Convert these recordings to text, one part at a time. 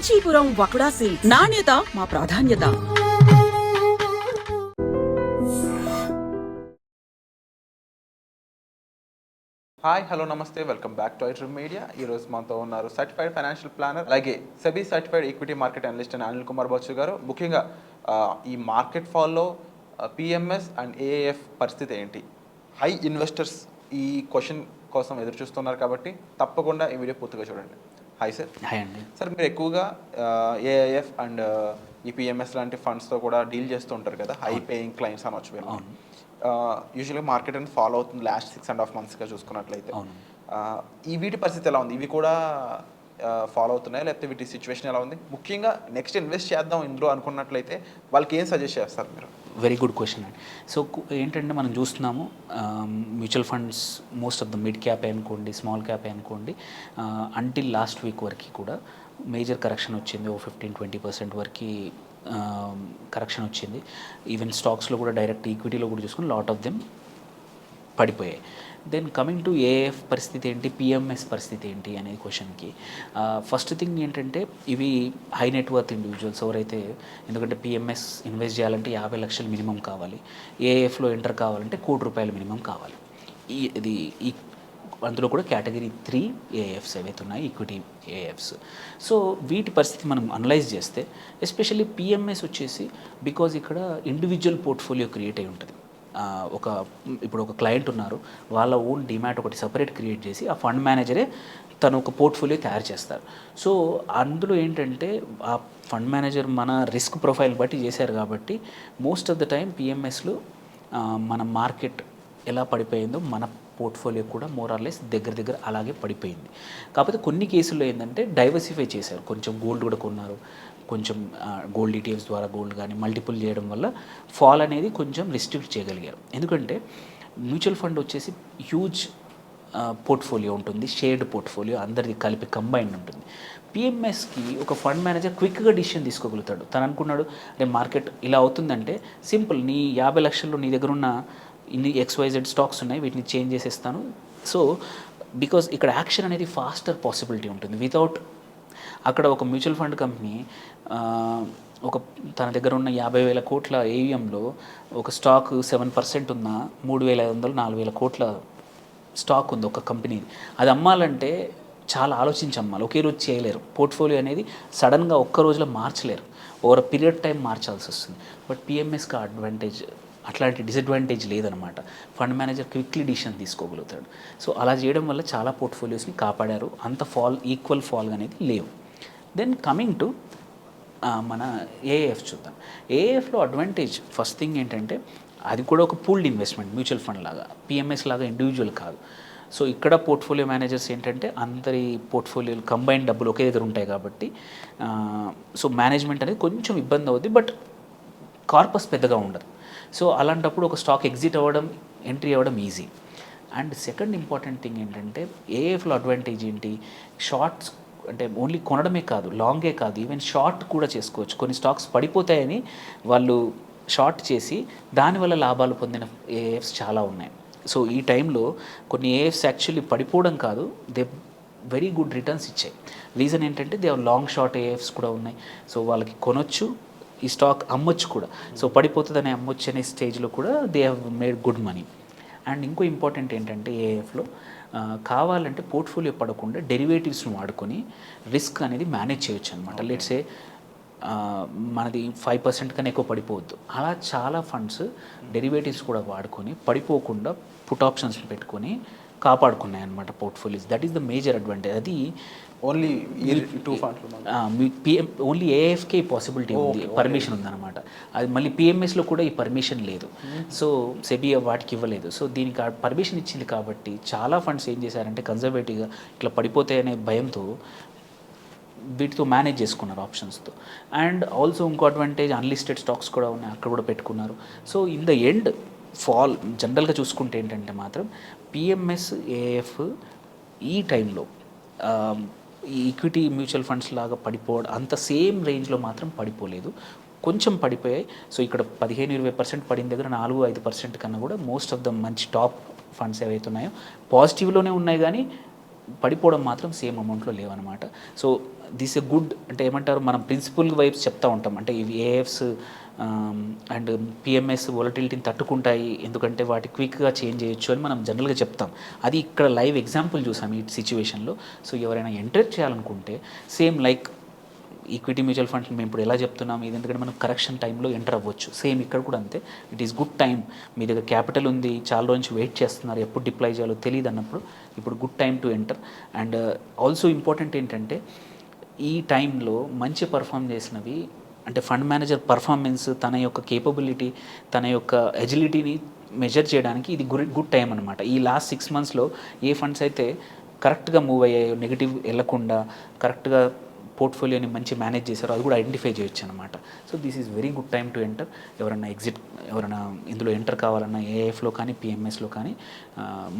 Kanchipuram వకుడా silks. నాణ్యత మా ప్రాధాన్యత. హాయ్, హలో, నమస్తే, welcome back to iDream media. ఈరోజు మనతో ఉన్నారు సర్టిఫైడ్ ఫైనాన్షియల్ ప్లానర్, అలాగే SEBI certified equity market analyst అని అనిల్ కుమార్ బచ్చు గారు. ముఖ్యంగా ఈ మార్కెట్ ఫాల్లో పిఎంఎస్ అండ్ ఏఏఎఫ్ పరిస్థితి ఏంటి? హై ఇన్వెస్టర్స్ ఈ క్వశ్చన్ కోసం ఎదురు చూస్తున్నారు కాబట్టి తప్పకుండా ఈ వీడియో పూర్తిగా చూడండి. Hi sir. హాయ్ అండి. సార్, మీరు ఎక్కువగా ఏఐఎఫ్ అండ్ ఈ పిఎంఎస్ లాంటి ఫండ్స్తో కూడా డీల్ చేస్తూ ఉంటారు కదా, హై పేయింగ్ క్లయింట్స్ అనొచ్చు మీరు. యూజువల్గా మార్కెట్ అని ఫాలో అవుతుంది లాస్ట్ 6.5 monthsగా చూసుకున్నట్లయితే. ఈ వీటి పరిస్థితి ఎలా ఉంది? ఇవి కూడా ఫాలో అవుతున్నాయి, లేకపోతే వీటి సిచ్యువేషన్ ఎలా ఉంది? ముఖ్యంగా నెక్స్ట్ ఇన్వెస్ట్ చేద్దాం ఇందులో అనుకున్నట్లయితే వాళ్ళకి ఏం సజెస్ట్ చేస్తారు మీరు? వెరీ గుడ్ క్వశ్చన్ అండి. సో ఏంటంటే మనం చూస్తున్నాము mutual funds most of the mid cap అనుకోండి, స్మాల్ క్యాప్ అనుకోండి, అంటిల్ లాస్ట్ వీక్ వరకు కూడా మేజర్ కరెక్షన్ వచ్చింది. ఓ 15-20% వరకు కరెక్షన్ వచ్చింది. ఈవెన్ స్టాక్స్లో కూడా డైరెక్ట్ ఈక్విటీలో కూడా చూసుకుని లాట్ ఆఫ్ దెమ్ పడిపోయాయి. దెన్ కమింగ్ టు ఏఎఫ్ పరిస్థితి ఏంటి, పిఎంఎస్ పరిస్థితి ఏంటి అనేది క్వశ్చన్కి ఫస్ట్ థింగ్ ఏంటంటే ఇవి హై నెట్వర్త్ ఇండివిజువల్స్ ఎవరైతే, ఎందుకంటే పిఎంఎస్ ఇన్వెస్ట్ చేయాలంటే 50 లక్షలు మినిమం కావాలి, ఏఎఫ్లో ఎంటర్ కావాలంటే ₹1,00,00,000 మినిమం కావాలి. ఈ అందులో కూడా కేటగిరీ 3 ఏఎఫ్స్ ఏవైతే ఉన్నాయి, ఈక్విటీ ఏఎఫ్స్. సో వీటి పరిస్థితి మనం అనలైజ్ చేస్తే ఎస్పెషల్లీ పిఎంఎస్ వచ్చేసి బికాజ్ ఇక్కడ ఇండివిజువల్ పోర్ట్ఫోలియో క్రియేట్ అయి ఉంటుంది. ఇప్పుడు ఒక క్లయింట్ ఉన్నారు, వాళ్ళ ఓన్ డిమాట్ ఒకటి సపరేట్ క్రియేట్ చేసి ఆ ఫండ్ మేనేజరే తను ఒక పోర్ట్ఫోలియో తయారు చేస్తారు. సో అందులో ఏంటంటే ఆ ఫండ్ మేనేజర్ మన రిస్క్ ప్రొఫైల్ బట్టి చేశారు కాబట్టి మోస్ట్ ఆఫ్ ద టైం పిఎంఎస్లో మన మార్కెట్ ఎలా పడిపోయిందో మన పోర్ట్ఫోలియో కూడా మోరార్లెస్ దగ్గర అలాగే పడిపోయింది. కాకపోతే కొన్ని కేసుల్లో ఏంటంటే డైవర్సిఫై చేశారు, కొంచెం గోల్డ్ కూడా కొన్నారు, కొంచెం గోల్డ్ ఈటీఎఫ్స్ ద్వారా గోల్డ్ కానీ మల్టిపుల్ చేయడం వల్ల ఫాల్ అనేది కొంచెం రిస్ట్రిక్ట్ చేయగలిగారు. ఎందుకంటే మ్యూచువల్ ఫండ్ వచ్చేసి హ్యూజ్ పోర్ట్ఫోలియో ఉంటుంది, షేర్డ్ పోర్ట్ఫోలియో అందరిది కలిపి కంబైన్డ్ ఉంటుంది. పిఎంఎస్కి ఒక ఫండ్ మేనేజర్ క్విక్గా డిసిషన్ తీసుకోగలుగుతాడు. తను అనుకున్నాడు అంటే మార్కెట్ ఇలా అవుతుందంటే సింపుల్, నీ 50 లక్షల్లో నీ దగ్గర ఉన్న ఇన్ని XYZ స్టాక్స్ ఉన్నాయి, వీటిని చేంజ్ చేసేస్తాను. సో బికాజ్ ఇక్కడ యాక్షన్ అనేది ఫాస్టర్ పాసిబిలిటీ ఉంటుంది. వితౌట్ అక్కడ ఒక మ్యూచువల్ ఫండ్ కంపెనీ తన దగ్గర ఉన్న 50,000 కోట్ల ఏయుఎంలో ఒక స్టాక్ 7% ఉన్న 3,500-4,000 కోట్ల స్టాక్ ఉంది ఒక కంపెనీ. అది అమ్మాలంటే చాలా ఆలోచించి అమ్మాలి, ఒకే రోజు చేయలేరు. పోర్ట్ఫోలియో అనేది సడన్గా ఒక్క రోజులో మార్చలేరు, ఓవర్ పీరియడ్ టైం మార్చాల్సి వస్తుంది. బట్ పిఎంఎస్కి అడ్వాంటేజ్, అట్లాంటి డిసడ్వాంటేజ్ లేదనమాట. ఫండ్ మేనేజర్ క్విక్లీ డిసిషన్ తీసుకోగలుగుతాడు. సో అలా చేయడం వల్ల చాలా పోర్ట్ఫోలియోస్ని కాపాడారు. అంత ఈక్వల్ ఫాల్ అనేది లేవు. దెన్ కమింగ్ టు మన ఏఎఫ్ చూద్దాం. ఏఎఫ్లో అడ్వాంటేజ్ ఫస్ట్ థింగ్ ఏంటంటే అది కూడా ఒక పూల్డ్ ఇన్వెస్ట్మెంట్, మ్యూచువల్ ఫండ్ లాగా, పిఎంఎస్ లాగా ఇండివిజువల్ కాదు. సో ఇక్కడ పోర్ట్ఫోలియో మేనేజర్స్ ఏంటంటే అందరి పోర్ట్ఫోలియోలు కంబైన్ డబ్బులు ఒకే దగ్గర ఉంటాయి కాబట్టి సో మేనేజ్మెంట్ అనేది కొంచెం ఇబ్బంది అవుద్ది, బట్ కార్పస్ పెద్దగా ఉండదు. సో అలాంటప్పుడు ఒక స్టాక్ ఎగ్జిట్ అవ్వడం, ఎంట్రీ అవ్వడం easy. And second important thing ఏంటంటే ఏఎఫ్లో అడ్వాంటేజ్ ఏంటి, షార్ట్స్ అంటే ఓన్లీ కొనడమే కాదు, లాంగే కాదు, ఈవెన్ షార్ట్ కూడా చేసుకోవచ్చు. కొన్ని స్టాక్స్ పడిపోతాయని వాళ్ళు షార్ట్ చేసి దానివల్ల లాభాలు పొందిన ఏఎఫ్స్ చాలా ఉన్నాయి. సో ఈ టైంలో కొన్ని ఏఎఫ్స్ యాక్చువల్లీ పడిపోవడం కాదు, దే వెరీ గుడ్ రిటర్న్స్ ఇచ్చాయి. రీజన్ ఏంటంటే దే లాంగ్ షార్ట్ ఏఎఫ్స్ కూడా ఉన్నాయి. సో వాళ్ళకి కొనొచ్చు, ఈ స్టాక్ అమ్మొచ్చు కూడా. సో పడిపోతుందని అమ్మొచ్చు అనే స్టేజ్లో కూడా they have made good money. And ఇంకో ఇంపార్టెంట్ ఏంటంటే ఏఎఫ్లో కావాలంటే పోర్ట్ఫోలియో పడకుండా డెరివేటివ్స్ని వాడుకొని రిస్క్ అనేది మేనేజ్ చేయొచ్చు అనమాట. లెట్సే మనది 5% కన్నా ఎక్కువ పడిపోవద్దు, అలా చాలా ఫండ్స్ డెరివేటివ్స్ కూడా వాడుకొని పడిపోకుండా పుట్ ఆప్షన్స్ పెట్టుకొని కాపాడుకున్నాయి అనమాట portfolios. That is the major advantage. అది ఓన్లీ ఓన్లీ ఏఎఫ్కే పాసిబిలిటీ ఉంది, పర్మిషన్ ఉందన్నమాట. అది మళ్ళీ పిఎంఎస్లో కూడా ఈ పర్మిషన్ లేదు. సో సెబీ వాటికి ఇవ్వలేదు. సో దీనికి పర్మిషన్ ఇచ్చింది కాబట్టి చాలా ఫండ్స్ ఏం చేశారంటే కన్జర్వేటివ్గా ఇట్లా పడిపోతాయనే భయంతో వీటితో మేనేజ్ చేసుకున్నారు ఆప్షన్స్తో. అండ్ ఆల్సో ఇంకో అడ్వాంటేజ్ అన్లిస్టెడ్ స్టాక్స్ కూడా ఉన్నాయి, అక్కడ కూడా పెట్టుకున్నారు. So in the end fall జనరల్గా చూసుకుంటే ఏంటంటే మాత్రం పిఎంఎస్ ఏఎఫ్ ఈ టైంలో ఈ ఈక్విటీ మ్యూచువల్ ఫండ్స్ లాగా పడిపోవడం అంత సేమ్ రేంజ్లో మాత్రం పడిపోలేదు, కొంచెం పడిపోయాయి. సో ఇక్కడ 15-20% పడిన దగ్గర 4-5% కన్నా కూడా మోస్ట్ ఆఫ్ ద మంచి టాప్ ఫండ్స్ ఏవైతే ఉన్నాయో పాజిటివ్లోనే ఉన్నాయి, కానీ పడిపోవడం మాత్రం సేమ్ అమౌంట్లో లేవన్నమాట. సో దిస్ ఎ గుడ్ అంటే ఏమంటారు మనం ప్రిన్సిపల్ వైబ్స్ చెప్తా ఉంటాం అంటే ఇవి ఏఎఫ్స్ అండ్ పిఎంఎస్ వొలటిలిటీని తట్టుకుంటాయి ఎందుకంటే వాటి క్విక్గా చేంజ్ చేయొచ్చు అని మనం జనరల్గా చెప్తాం. అది ఇక్కడ లైవ్ ఎగ్జాంపుల్ చూసాం ఈ సిచ్యువేషన్లో. సో ఎవరైనా ఎంటర్ చేయాలనుకుంటే same like equity mutual funds మేము ఇప్పుడు ఎలా చెప్తున్నాం ఇది ఎందుకంటే మనం కరెక్షన్ టైంలో ఎంటర్ అవ్వచ్చు. సేమ్ ఇక్కడ కూడా అంతే. It is good time. మీ దగ్గర క్యాపిటల్ ఉంది, చాలా రోజు నుంచి వెయిట్ చేస్తున్నారు, ఎప్పుడు డిప్లాయ్ చేయాలో తెలియదు అన్నప్పుడు ఇప్పుడు good time to enter. And also important ఏంటంటే ఈ టైంలో మంచి పర్ఫామ్ చేసినవి అంటే ఫండ్ మేనేజర్ పర్ఫార్మెన్స్, తన యొక్క కేపబిలిటీ, తన యొక్క ఎజిలిటీని మెజర్ చేయడానికి ఇది గుడ్ టైం అనమాట. ఈ లాస్ట్ 6 monthsలో ఏ ఫండ్స్ అయితే కరెక్ట్గా మూవ్ అయ్యాయో, నెగిటివ్ వెళ్ళకుండా కరెక్ట్గా పోర్ట్ఫోలియోని మంచి మేనేజ్ చేశారో అది కూడా ఐడెంటిఫై చేయొచ్చు అనమాట. So this is very good time to enter. ఎవరైనా ఇందులో ఎంటర్ కావాలన్నా ఏఎఫ్లో కానీ పిఎంఎస్లో కానీ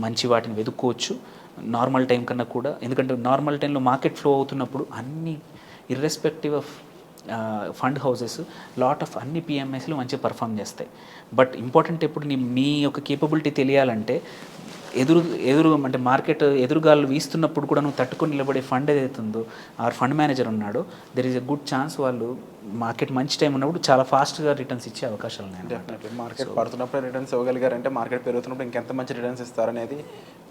మంచి వాటిని వెతుక్కోవచ్చు నార్మల్ టైం కన్నా కూడా. ఎందుకంటే నార్మల్ టైంలో మార్కెట్ ఫ్లో అవుతున్నప్పుడు అన్ని irrespective of fund houses lot of అన్ని పిఎంఎస్లు మంచిగా పర్ఫామ్ చేస్తాయి. బట్ ఇంపార్టెంట్ ఎప్పుడు మీ యొక్క కేపబిలిటీ తెలియాలంటే ఎదురు అంటే మార్కెట్ ఎదురుగాలు వీస్తున్నప్పుడు కూడా నువ్వు తట్టుకొని నిలబడే ఫండ్ ఏదైతే ఉందో ఆ ఫండ్ మేనేజర్ ఉన్నాడో there is a good chance వాళ్ళు మార్కెట్ మంచి టైం ఉన్నప్పుడు చాలా ఫాస్ట్గా రిటర్న్స్ ఇచ్చే అవకాశాలు ఉన్నాయి. డెఫినెట్లీ మార్కెట్ పడుతున్నప్పుడు రిటర్న్స్ ఇవ్వగలిగారంటే మార్కెట్ పెరుగుతున్నప్పుడు ఇంకెంత మంచి రిటర్న్స్ ఇస్తారనేది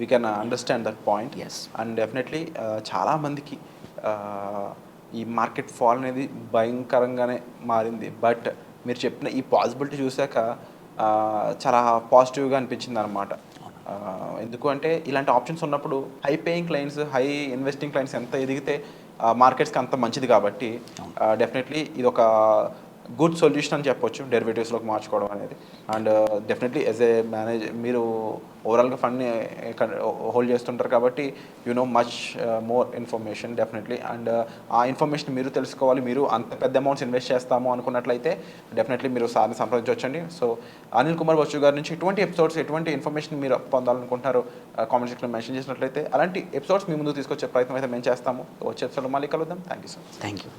we can understand that point. Yes. And definitely చాలామందికి ఈ మార్కెట్ ఫాల్ అనేది భయంకరంగానే మారింది. బట్ మీరు చెప్పిన ఈ పాసిబిలిటీ చూశాక చాలా పాజిటివ్గా అనిపించింది అనమాట. ఎందుకు అంటే ఇలాంటి ఆప్షన్స్ ఉన్నప్పుడు high paying clients, high investing clients ఎంత ఎదిగితే మార్కెట్స్కి అంత మంచిది కాబట్టి డెఫినెట్లీ ఇది ఒక గుడ్ సొల్యూషన్ అని చెప్పొచ్చు డెరివేటివ్స్లోకి మార్చుకోవడం అనేది. And definitely as a manager మీరు ఓవరాల్గా ఫండ్ని హోల్డ్ చేస్తుంటారు కాబట్టి you know much more information definitely. And ఆ ఇన్ఫర్మేషన్ మీరు తెలుసుకోవాలి, మీరు అంత పెద్ద అమౌంట్స్ ఇన్వెస్ట్ చేస్తాము అనుకున్నట్లయితే డెఫినెట్లీ మీరు సార్ని సంప్రదించవచ్చండి. సో అనిల్ కుమార్ బచ్చు గారి నుంచి ఎటువంటి ఎపిసోడ్స్, ఎటువంటి ఇన్ఫర్మేషన్ మీరు పొందాలనుకుంటున్నారో కామెంట్ సెక్షన్లో మెన్షన్ చేసినట్లయితే అలాంటి ఎపిసోడ్స్ మీ ముందు తీసుకొచ్చే ప్రయత్నం అయితే మేము చేస్తాము. వచ్చే ఎపిసోడ్లో మళ్ళీ కలుద్దాం. Thank you sir. Thank you.